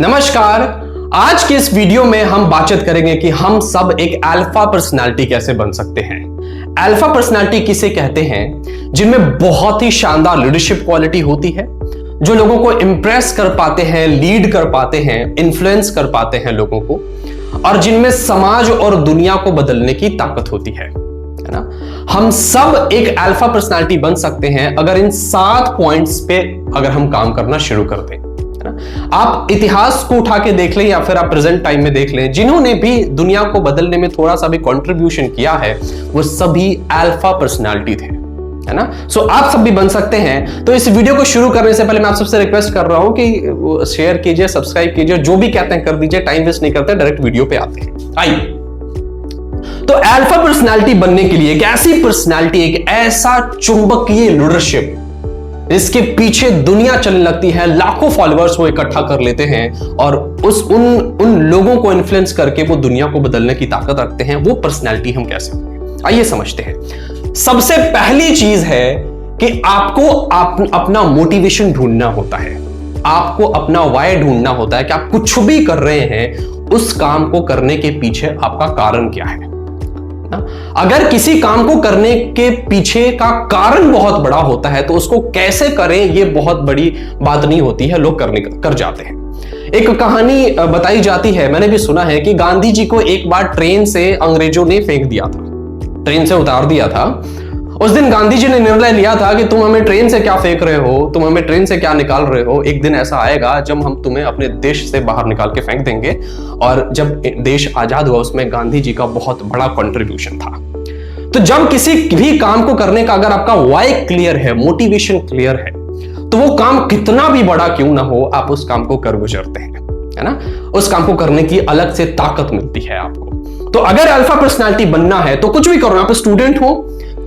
नमस्कार। आज के इस वीडियो में हम बातचीत करेंगे कि हम सब एक अल्फा पर्सनालिटी कैसे बन सकते हैं। अल्फा पर्सनालिटी किसे कहते हैं? जिनमें बहुत ही शानदार लीडरशिप क्वालिटी होती है, जो लोगों को इंप्रेस कर पाते हैं, लीड कर पाते हैं, इन्फ्लुएंस कर पाते हैं लोगों को, और जिनमें समाज और दुनिया को बदलने की ताकत होती है ना। हम सब एक अल्फा पर्सनालिटी बन सकते हैं अगर इन 7 पॉइंट्स पे अगर हम काम करना शुरू कर दें। आप इतिहास को उठा के देख लें या फिर आप प्रेजेंट टाइम में देख लें, जिन्होंने भी दुनिया को बदलने में थोड़ा सा भी कंट्रीब्यूशन किया है वो सभी अल्फा पर्सनालिटी थे, है ना। सो आप सब भी बन सकते हैं। तो इस वीडियो को शुरू करने से पहले मैं आप सबसे रिक्वेस्ट कर रहा हूं कि शेयर कीजिए, सब्सक्राइब कीजिए, जो भी कहते हैं कर दीजिए। टाइम वेस्ट नहीं करते, डायरेक्ट वीडियो पे आते हैं। आइए, तो अल्फा पर्सनालिटी बनने के लिए एक ऐसी पर्सनालिटी, एक ऐसा चुंबकीय लीडरशिप इसके पीछे दुनिया चलने लगती है, लाखों फॉलोअर्स वो इकट्ठा कर लेते हैं और उन लोगों को इन्फ्लुएंस करके वो दुनिया को बदलने की ताकत रखते हैं। वो पर्सनैलिटी हम कैसे होंगे, आइए समझते हैं। सबसे पहली चीज है कि आपको अपना मोटिवेशन ढूंढना होता है, आपको अपना वाई ढूंढना होता है कि आप कुछ भी कर रहे हैं, उस काम को करने के पीछे आपका कारण क्या है। अगर किसी काम को करने के पीछे का कारण बहुत बड़ा होता है तो उसको कैसे करें ये बहुत बड़ी बात नहीं होती है, लोग कर जाते हैं। एक कहानी बताई जाती है, मैंने भी सुना है कि गांधी जी को एक बार ट्रेन से अंग्रेजों ने फेंक दिया था, ट्रेन से उतार दिया था। उस दिन गांधी जी ने निर्णय लिया था कि तुम हमें ट्रेन से क्या फेंक रहे हो, तुम हमें ट्रेन से क्या निकाल रहे हो। एक दिन ऐसा आएगा जब हम तुम्हें अपने देश से बाहर निकाल के फेंक देंगे। और जब देश आजाद हुआ उसमें गांधी जी का बहुत बड़ा कंट्रीब्यूशन था। तो जब किसी भी काम को करने का अगर आपका वाई क्लियर है, मोटिवेशन क्लियर है, तो वो काम कितना भी बड़ा क्यों ना हो, आप उस काम को कर गुजरते हैं, है ना। उस काम को करने की अलग से ताकत मिलती है आपको। तो अगर अल्फा पर्सनालिटी बनना है तो कुछ भी करो। आप स्टूडेंट हो,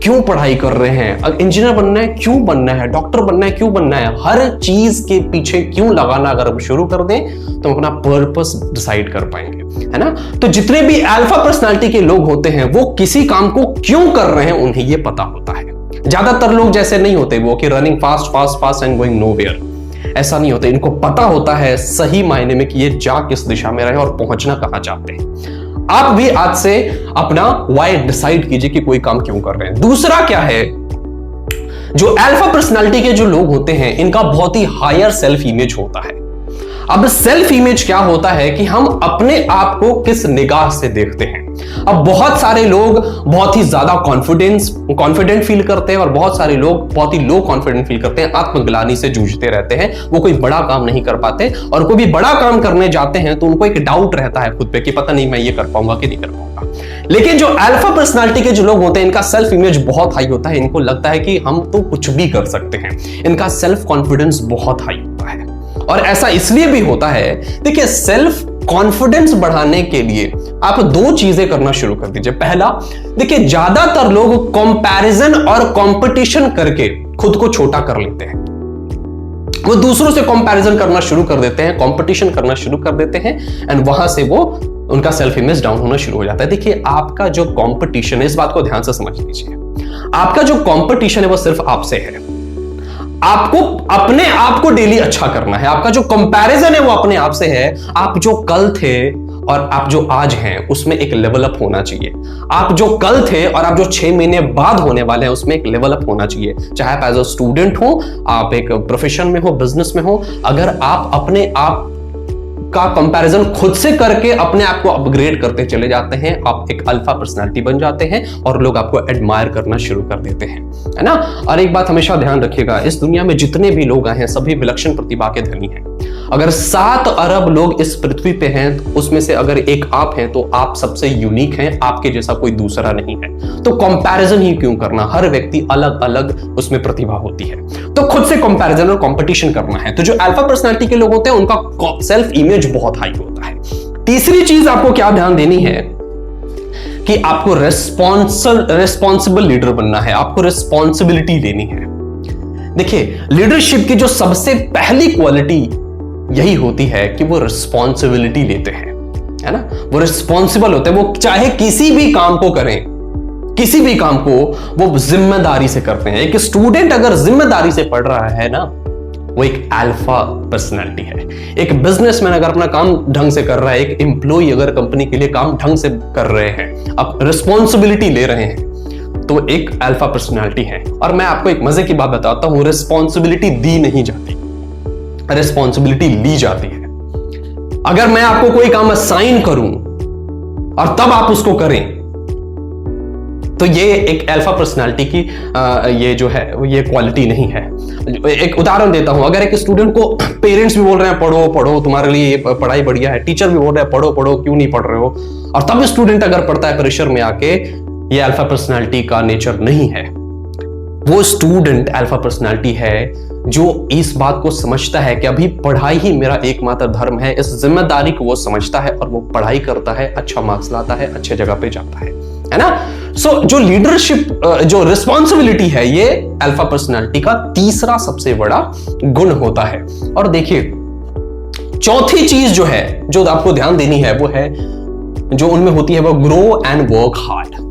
क्यों पढ़ाई कर रहे हैं, इंजीनियर बनना है क्यों बनना है, डॉक्टर बनना है क्यों बनना है, हर चीज के पीछे क्यों लगाना अगर हम शुरू कर दें तो हम अपना पर्पस डिसाइड कर पाएंगे, है ना। तो जितने भी अल्फा पर्सनालिटी के लोग होते हैं वो किसी काम को क्यों कर रहे हैं उन्हें ये पता होता है। ज्यादातर लोग जैसे नहीं होते वो कि running fast fast fast and going nowhere, ऐसा नहीं होता। इनको पता होता है सही मायने में कि ये जा किस दिशा में रहे और पहुंचना कहां चाहते हैं। आप भी आज से अपना वाई डिसाइड कीजिए कि कोई काम क्यों कर रहे हैं। दूसरा क्या है, जो अल्फा पर्सनालिटी के जो लोग होते हैं इनका बहुत ही हायर सेल्फ इमेज होता है। अब सेल्फ इमेज क्या होता है कि हम अपने आप को किस निगाह से देखते हैं। अब बहुत सारे लोग बहुत ही ज्यादा कॉन्फिडेंट फील करते हैं और बहुत सारे लोग बहुत ही लो कॉन्फिडेंट फील करते हैं, आत्मग्लानि से जूझते रहते हैं, वो कोई बड़ा काम नहीं कर पाते। और कोई भी बड़ा काम करने जाते हैं तो उनको एक डाउट रहता है खुद पे कि पता नहीं मैं ये कर पाऊंगा कि नहीं कर पाऊंगा। लेकिन जो अल्फा पर्सनालिटी के जो लोग होते हैं इनका सेल्फ इमेज बहुत हाई होता है। इनको लगता है कि हम तो कुछ भी कर सकते हैं। इनका सेल्फ कॉन्फिडेंस बहुत हाई होता है। और ऐसा इसलिए भी होता है, देखिए, सेल्फ कॉन्फिडेंस बढ़ाने के लिए आप 2 चीजें करना शुरू कर दीजिए। पहला, देखिए, ज्यादातर लोग कंपैरिजन और कंपटीशन करके खुद को छोटा कर लेते हैं। वो दूसरों से कंपैरिजन करना शुरू कर देते हैं, कंपटीशन करना शुरू कर देते हैं, एंड वहां से वो उनका सेल्फ इमेज डाउन होना शुरू हो जाता है। देखिए, आपका जो कंपटीशन है, इस बात को ध्यान से समझ लीजिए, आपका जो कंपटीशन है वो सिर्फ आपसे है। आपको अपने आप को डेली अच्छा करना है। आपका जो कंपैरिजन है वो अपने आप से है। आप जो कल थे और आप जो आज हैं उसमें एक लेवल अप होना चाहिए। आप जो कल थे और आप जो 6 महीने बाद होने वाले हैं उसमें एक लेवल अप होना चाहिए। चाहे आप एज अ स्टूडेंट हो, आप एक प्रोफेशन में हो, बिजनेस में हो, अगर आप अपने आप का कंपैरिजन खुद से करके अपने आप को अपग्रेड करते चले जाते हैं, आप एक अल्फा पर्सनालिटी बन जाते हैं और लोग आपको एडमायर करना शुरू कर देते हैं, है ना। और एक बात हमेशा ध्यान रखिएगा, इस दुनिया में जितने भी लोग आए हैं सभी विलक्षण प्रतिभा के धनी हैं। अगर 7 अरब लोग इस पृथ्वी पे हैं तो उसमें से अगर एक आप हैं तो आप सबसे यूनिक हैं, आपके जैसा कोई दूसरा नहीं है। तो कंपैरिजन ही क्यों करना, हर व्यक्ति अलग अलग उसमें प्रतिभा होती है। तो खुद से कंपैरिजन और कंपटीशन करना है। तो जो अल्फा पर्सनालिटी के लोग होते हैं उनका सेल्फ इमेज बहुत हाई होता है। तीसरी चीज आपको क्या ध्यान देनी है कि आपको रिस्पॉन्सिबल लीडर बनना है, आपको रिस्पॉन्सिबिलिटी लेनी है। देखिए, लीडरशिप की जो सबसे पहली क्वालिटी यही होती है कि वो रिस्पॉन्सिबिलिटी लेते हैं, है ना। वो रिस्पॉन्सिबल होते हैं, वो चाहे किसी भी काम को करें, किसी भी काम को वो जिम्मेदारी से करते हैं। एक स्टूडेंट अगर जिम्मेदारी से पढ़ रहा है ना वो एक अल्फा पर्सनालिटी है। एक बिजनेसमैन अगर अपना काम ढंग से कर रहा है, एक एम्प्लॉय अगर कंपनी के लिए काम ढंग से कर रहे हैं, अब रिस्पॉन्सिबिलिटी ले रहे हैं, तो एक अल्फा पर्सनालिटी है। और मैं आपको एक मजे की बात बताता हूं, रिस्पॉन्सिबिलिटी दी नहीं जाती, रिस्पॉन्सिबिलिटी ली जाती है। अगर मैं आपको कोई काम असाइन करूं और तब आप उसको करें, तो ये एक अल्फा पर्सनालिटी की ये जो है ये क्वालिटी नहीं है। एक उदाहरण देता हूं, अगर एक स्टूडेंट को पेरेंट्स भी बोल रहे हैं पढ़ो पढ़ो, तुम्हारे लिए ये पढ़ाई बढ़िया है, टीचर भी बोल रहे हैं पढ़ो पढ़ो, क्यों नहीं पढ़ रहे हो, और तब स्टूडेंट अगर पढ़ता है प्रेशर में आके, ये अल्फा पर्सनालिटी का नेचर नहीं है। वो स्टूडेंट अल्फा पर्सनालिटी है जो इस बात को समझता है कि अभी पढ़ाई ही मेरा एकमात्र धर्म है, इस जिम्मेदारी को वो समझता है और वो पढ़ाई करता है, अच्छा मार्क्स लाता है, अच्छे जगह पे जाता है ना। सो जो लीडरशिप, जो रिस्पॉन्सिबिलिटी है, ये अल्फा पर्सनालिटी का तीसरा सबसे बड़ा गुण होता है। और देखिए, चौथी चीज जो है, जो आपको ध्यान देनी है, वो है जो उनमें होती है, वो ग्रो एंड वर्क हार्ड।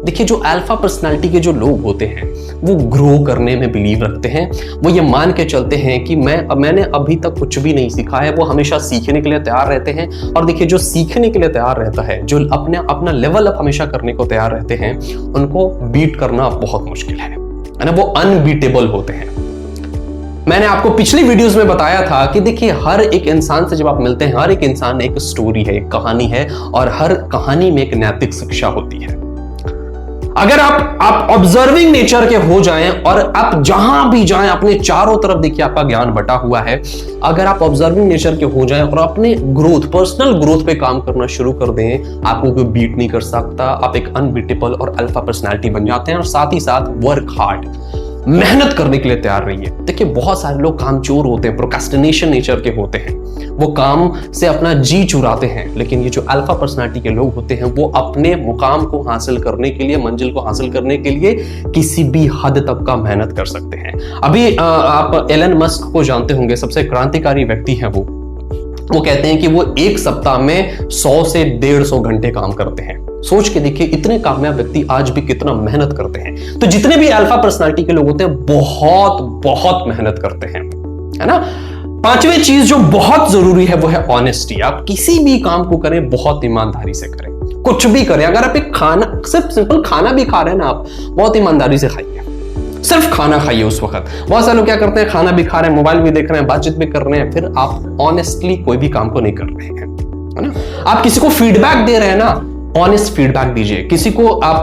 देखिए, जो अल्फा पर्सनालिटी के जो लोग होते हैं, वो ग्रो करने में बिलीव रखते हैं। वो ये मान के चलते हैं कि मैंने अभी तक कुछ भी नहीं सीखा है। वो हमेशा सीखने के लिए तैयार रहते हैं। और देखिए, जो सीखने के लिए तैयार रहता है, जो अपना लेवल अप हमेशा करने को तैयार रहते हैं, उनको बीट करना बहुत मुश्किल है ना। वो अनबीटेबल होते हैं। मैंने आपको पिछली वीडियोस में बताया था कि देखिए, हर एक इंसान से जब आप मिलते हैं, हर एक इंसान एक स्टोरी है, एक कहानी है, और हर कहानी में एक नैतिक शिक्षा होती है। अगर आप ऑब्जर्विंग नेचर के हो जाएं और आप जहां भी जाएं, अपने चारों तरफ देखिए आपका ज्ञान बटा हुआ है, अगर आप ऑब्जर्विंग नेचर के हो जाएं और अपने ग्रोथ, पर्सनल ग्रोथ पे काम करना शुरू कर दें, आपको कोई बीट नहीं कर सकता। आप एक अनबीटेबल और अल्फा पर्सनालिटी बन जाते हैं। और साथ ही साथ वर्क हार्ड, मेहनत करने के लिए तैयार रहिए। देखिए, बहुत सारे लोग कामचोर होते हैं, प्रोक्रेस्टिनेशन नेचर के होते हैं, वो काम से अपना जी चुराते हैं। लेकिन ये जो अल्फा पर्सनालिटी के लोग होते हैं, वो अपने मुकाम को हासिल करने के लिए, मंजिल को हासिल करने के लिए किसी भी हद तक का मेहनत कर सकते हैं। अभी आप एलन मस्क को जानते होंगे, सबसे क्रांतिकारी व्यक्ति हैं वो कहते हैं कि वो एक सप्ताह में 100 से 150 घंटे काम करते हैं। सोच के देखिए, इतने कामयाब व्यक्ति आज भी कितना मेहनत करते हैं। तो जितने भी अल्फा पर्सनालिटी के लोग होते हैं, बहुत बहुत मेहनत करते हैं, है ना। पांचवी चीज जो बहुत जरूरी है, वो है ऑनेस्टी। आप किसी भी काम को करें, बहुत ईमानदारी से करें। कुछ भी करें, अगर आप एक खाना, सिर्फ सिंपल खाना भी खा रहे हैं ना, आप बहुत ईमानदारी से खाइए। सिर्फ खाना खाइए उस वक्त। बहुत सारे लोग क्या करते हैं, खाना भी खा रहे हैं, मोबाइल भी देख रहे हैं, बातचीत भी कर रहे हैं, फिर आप ऑनेस्टली कोई भी काम को नहीं कर रहे हैं, है ना। आप किसी को फीडबैक दे रहे हैं ना, ऑनेस्ट फीडबैक दीजिए। किसी को आप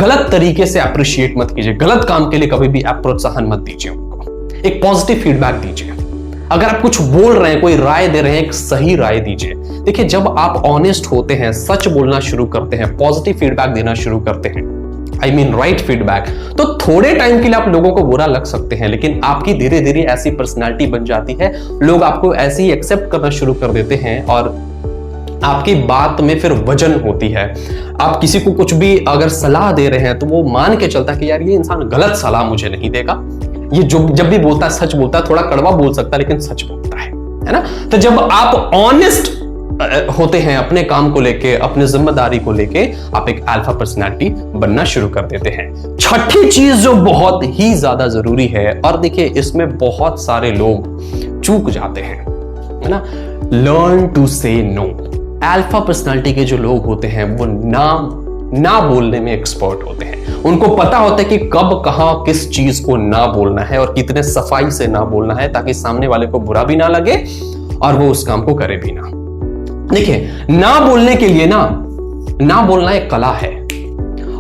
गलत तरीके से अप्रिशिएट मत कीजिए। गलत काम के लिए कभी भी आप प्रोत्साहन मत दीजिए उनको। एक पॉजिटिव फीडबैक दीजिए। अगर आप कुछ बोल रहे हैं, कोई राय दे रहे हैं, एक सही राय दीजिए। देखिए, जब आप ऑनेस्ट होते हैं, सच बोलना शुरू करते हैं, पॉजिटिव फीडबैक देना शुरू करते हैं, आई मीन राइट फीडबैक, तो थोड़े टाइम के लिए आप लोगों को बुरा लग सकते हैं, लेकिन आपकी धीरे धीरे ऐसी पर्सनालिटी बन जाती है, लोग आपको ऐसे ही एक्सेप्ट करना शुरू कर देते हैं और आपकी बात में फिर वजन होती है। आप किसी को कुछ भी अगर सलाह दे रहे हैं, तो वो मान के चलता है कि यार ये इंसान गलत सलाह मुझे नहीं देगा, ये जो जब भी बोलता है सच बोलता है, थोड़ा कड़वा बोल सकता है लेकिन सच बोलता है ना। तो जब आप ऑनेस्ट होते हैं अपने काम को लेके, अपनी जिम्मेदारी को लेके, आप एक अल्फा पर्सनालिटी बनना शुरू कर देते हैं। छठी चीज जो बहुत ही ज्यादा जरूरी है, और देखिए इसमें बहुत सारे लोग चूक जाते हैं, है ना, लर्न टू से नो। अल्फा पर्सनालिटी के जो लोग होते हैं, वो ना बोलने में एक्सपर्ट होते हैं। उनको पता होता है कि कब कहां किस चीज को ना बोलना है और कितने सफाई से ना बोलना है, ताकि सामने वाले को बुरा भी ना लगे और वो उस काम को करे भी ना। देखिए, ना बोलने के लिए ना बोलना एक कला है,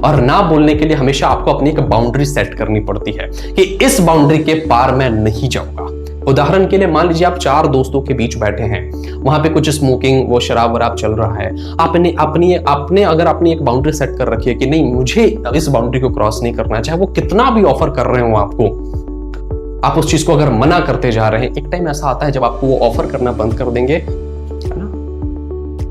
और ना बोलने के लिए हमेशा आपको अपनी एक बाउंड्री सेट करनी पड़ती है कि इस बाउंड्री के पार मैं नहीं जाऊंगा। उदाहरण के लिए मान लीजिए आप 4 दोस्तों के बीच बैठे हैं, वहां पे कुछ स्मोकिंग, वो शराब वराब चल रहा है। आपने अगर अपनी एक बाउंड्री सेट कर रखी है कि नहीं, मुझे इस बाउंड्री को क्रॉस नहीं करना, चाहे वो कितना भी ऑफर कर रहे हो आपको, आप उस चीज को अगर मना करते जा रहे हैं, एक टाइम ऐसा आता है जब आपको वो ऑफर करना बंद कर देंगे, है ना।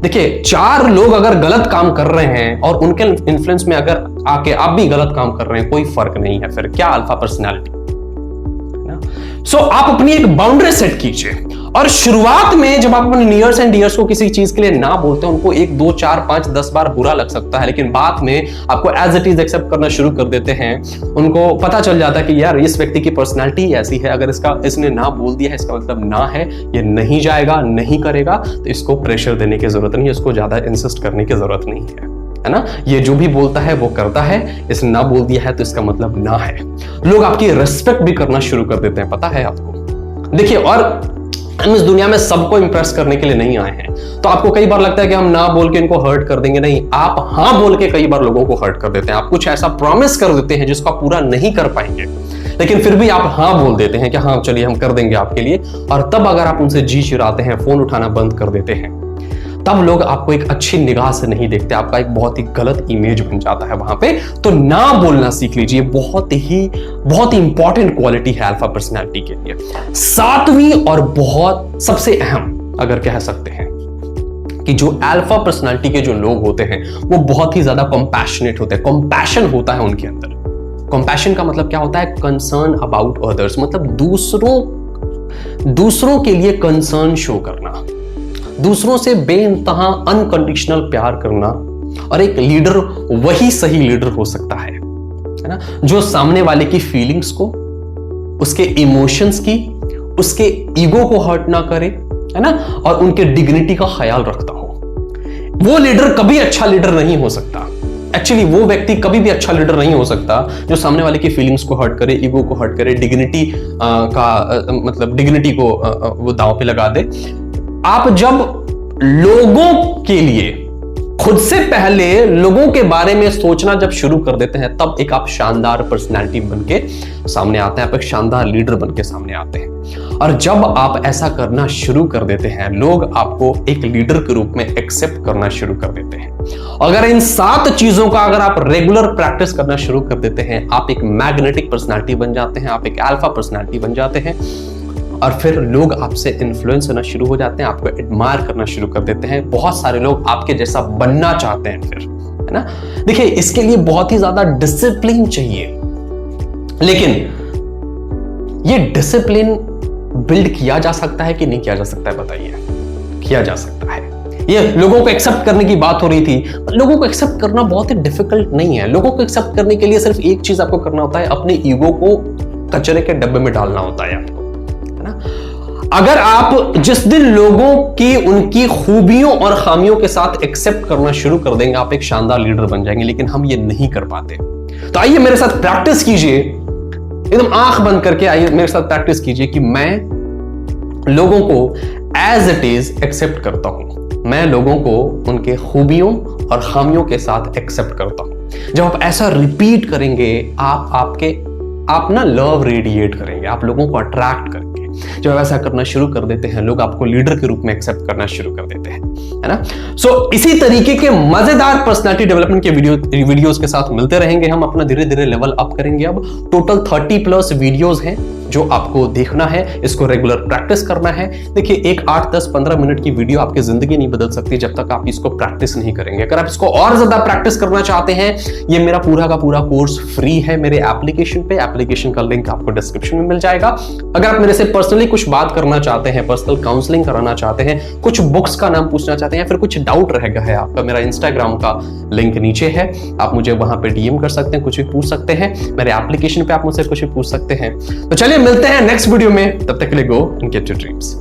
देखिए, 4 लोग अगर गलत काम कर रहे हैं और उनके इन्फ्लुएंस में अगर आके आप भी गलत काम कर रहे हैं, कोई फर्क नहीं है, फिर क्या अल्फा पर्सनालिटी। सो आप अपनी एक बाउंड्री सेट कीजिए, और शुरुआत में जब आप अपने नियर्स एंड डियर्स को किसी चीज के लिए ना बोलते हैं, उनको 1 2 4 5 10 बार बुरा लग सकता है, लेकिन बाद में आपको एज इट इज एक्सेप्ट करना शुरू कर देते हैं। उनको पता चल जाता है कि यार इस व्यक्ति की पर्सनालिटी ऐसी है, अगर इसने ना बोल दिया है इसका मतलब ना है, ये नहीं जाएगा, नहीं करेगा, तो इसको प्रेशर देने की जरूरत नहीं है, इसको ज्यादा इंसिस्ट करने की जरूरत नहीं है ना। ये जो भी बोलता है वो करता है, इसने ना बोल दिया है तो इसका मतलब ना है। लोग आपकी रिस्पेक्ट भी करना शुरू कर देते हैं, पता है आपको। देखिए, और हम इस दुनिया में सबको इंप्रेस करने के लिए नहीं आए हैं, तो आपको कई बार लगता है कि हम ना बोल के इनको हर्ट कर देंगे। नहीं, आप हाँ बोल के कई बार लोगों को हर्ट कर देते हैं। आप कुछ ऐसा प्रॉमिस कर देते हैं जिसको आप पूरा नहीं कर पाएंगे, लेकिन फिर भी आप हाँ बोल देते हैं कि हाँ चलिए हम कर देंगे आपके लिए। और तब अगर आप उनसे जी चिराते हैं, फोन उठाना बंद कर देते हैं, तब लोग आपको एक अच्छी निगाह से नहीं देखते, आपका एक बहुत ही गलत इमेज बन जाता है वहां पे। तो ना बोलना सीख लीजिए, बहुत ही इंपॉर्टेंट क्वालिटी है अल्फा पर्सनैलिटी के लिए। 7वीं और बहुत सबसे अहम अगर कह सकते हैं कि जो अल्फा पर्सनैलिटी के जो लोग होते हैं वो बहुत ही ज्यादा कंपैशनेट होते हैं, कंपैशन होता है उनके अंदर। कंपैशन का मतलब क्या होता है? कंसर्न अबाउट अदर्स, मतलब दूसरों के लिए कंसर्न शो करना, दूसरों से बेइंतहा अनकंडीशनल प्यार करना। और एक लीडर वही सही लीडर हो सकता है ना, जो सामने वाले की फीलिंग्स को, उसके इमोशंस की, उसके ईगो को हर्ट ना करे, है ना, और उनके डिग्निटी का ख्याल रखता हो। वो लीडर कभी अच्छा लीडर नहीं हो सकता। एक्चुअली वो व्यक्ति कभी भी अच्छा लीडर नहीं हो सकता जो सामने वाले की फीलिंग्स को हर्ट करे, ईगो को हर्ट करे, डिग्निटी मतलब डिग्निटी को वो दांव पे लगा दे। आप जब लोगों के लिए खुद से पहले लोगों के बारे में सोचना जब शुरू कर देते हैं, तब एक आप शानदार पर्सनालिटी बनके सामने आते हैं, आप एक शानदार लीडर बनके सामने आते हैं। और जब आप ऐसा करना शुरू कर देते हैं, लोग आपको एक लीडर के रूप में एक्सेप्ट करना शुरू कर देते हैं। अगर इन 7 चीजों का अगर आप रेगुलर प्रैक्टिस करना शुरू कर देते हैं, आप एक मैग्नेटिक पर्सनालिटी बन जाते हैं, आप एक अल्फा पर्सनालिटी बन जाते हैं। और फिर लोग आपसे इन्फ्लुएंस होना शुरू हो जाते हैं, आपको एडमायर करना शुरू कर देते हैं। बहुत सारे लोग आपके जैसा बनना चाहते हैं फिर, है ना। देखिए, इसके लिए बहुत ही ज्यादा डिसिप्लिन चाहिए, लेकिन ये डिसिप्लिन बिल्ड किया जा सकता है कि नहीं किया जा सकता है? बताइए। किया जा सकता है। ये लोगों को एक्सेप्ट करने की बात हो रही थी, लोगों को एक्सेप्ट करना बहुत ही डिफिकल्ट नहीं है। लोगों को एक्सेप्ट करने के लिए सिर्फ एक चीज आपको करना होता है, अपने ईगो को कचरे के डब्बे में डालना होता है आपको, है ना। अगर आप जिस दिन लोगों की उनकी खूबियों और खामियों के साथ एक्सेप्ट करना शुरू कर देंगे, आप एक शानदार लीडर बन जाएंगे, लेकिन हम ये नहीं कर पाते। तो आइए मेरे साथ प्रैक्टिस कीजिए, एकदम आंख बंद करके आइए मेरे साथ प्रैक्टिस कीजिए कि मैं लोगों को एज इट इज एक्सेप्ट करता हूं, मैं लोगों को उनके खूबियों और खामियों के साथ एक्सेप्ट करता हूं। जब आप ऐसा रिपीट करेंगे, आप ना लव रेडिएट करेंगे, आप लोगों को अट्रैक्ट करेंगे। जब आप ऐसा करना शुरू कर देते हैं, लोग आपको लीडर के रूप में एक्सेप्ट करना शुरू कर देते हैं, है ना। सो इसी तरीके के मजेदार पर्सनालिटी डेवलपमेंट के वीडियोस के साथ मिलते रहेंगे। हम अपना धीरे धीरे लेवल अप करेंगे। अब टोटल 30+ वीडियोस हैं जो आपको देखना है, इसको रेगुलर प्रैक्टिस करना है। देखिए, एक 8, 10, 15 मिनट की वीडियो आपकी जिंदगी नहीं बदल सकती जब तक आप इसको प्रैक्टिस नहीं करेंगे। अगर आप इसको और ज्यादा प्रैक्टिस करना चाहते हैं, ये मेरा पूरा का पूरा कोर्स फ्री है मेरे एप्लीकेशन पे। एप्लीकेशन का लिंक आपको डिस्क्रिप्शन में मिल जाएगा। अगर आप मेरे से पर्सनली कुछ बात करना चाहते हैं, पर्सनल काउंसलिंग कराना चाहते हैं, कुछ बुक्स का नाम पूछना चाहते हैं, या फिर कुछ डाउट रह गया है आपका, मेरा इंस्टाग्राम का लिंक नीचे है, आप मुझे वहां पे डीएम कर सकते हैं, कुछ भी पूछ सकते हैं। मेरे एप्लीकेशन पे आप मुझसे कुछ भी पूछ सकते हैं। तो चलिए मिलते हैं नेक्स्ट वीडियो में, तब तक के लिए go and get your dreams.